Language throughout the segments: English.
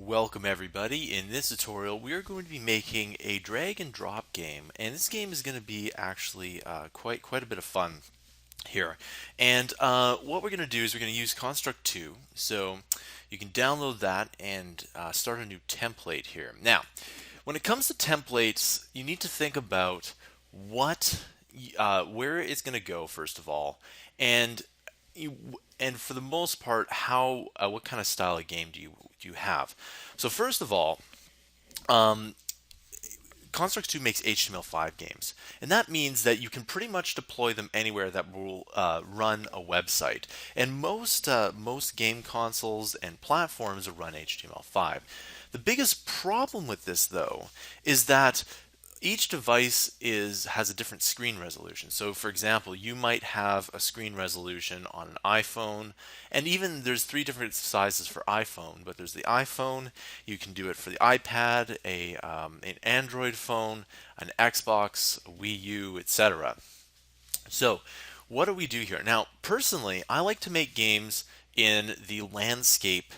Welcome everybody. In this tutorial we are going to be making a drag and drop game, and this game is going to be actually quite a bit of fun here. And what we're going to do is we're going to use Construct 2. So you can download that and start a new template here. Now when it comes to templates, you need to think about where it's going to go first of all, and you, and for the most part, how what kind of style of game do you have? So first of all, um, Construct 2 makes HTML5 games, and that means that you can pretty much deploy them anywhere that will run a website. And most game consoles and platforms run HTML5. The biggest problem with this, though, is that each device has a different screen resolution. So for example, you might have a screen resolution on an iPhone, and even there's three different sizes for iPhone, but there's the iPhone, you can do it for the iPad, an Android phone, an Xbox, a Wii U, etc. So what do we do here? Now, personally, I like to make games in the landscape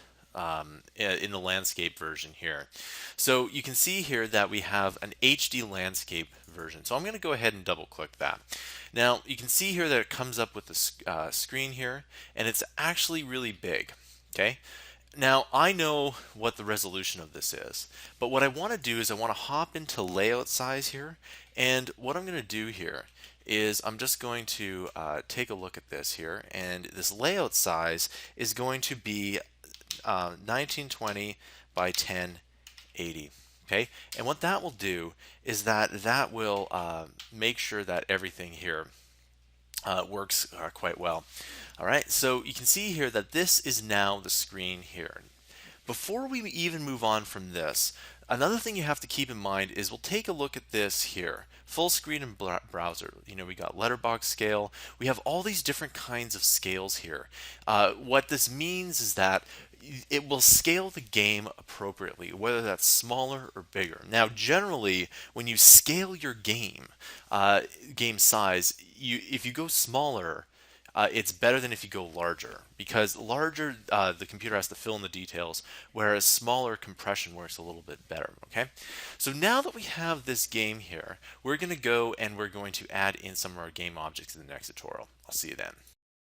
version here. So you can see here that we have an HD landscape version. So I'm going to go ahead and double click that. Now you can see here that it comes up with the screen here, and it's actually really big. Okay. Now I know what the resolution of this is, but what I want to do is I want to hop into layout size here, and what I'm going to do here is I'm just going to take a look at this here, and this layout size is going to be 1920 by 1080. Okay, and what that will do is that will make sure that everything here works quite well. All right, so you can see here that this is now the screen here. Before we even move on from this, another thing you have to keep in mind is we'll take a look at this here. Full screen and browser. We got letterbox scale. We have all these different kinds of scales here. What this means is that it will scale the game appropriately, whether that's smaller or bigger. Now, generally, when you scale your game size, if you go smaller, it's better than if you go larger, because larger, the computer has to fill in the details, whereas smaller compression works a little bit better. Okay, so now that we have this game here, we're going to go and we're going to add in some of our game objects in the next tutorial. I'll see you then.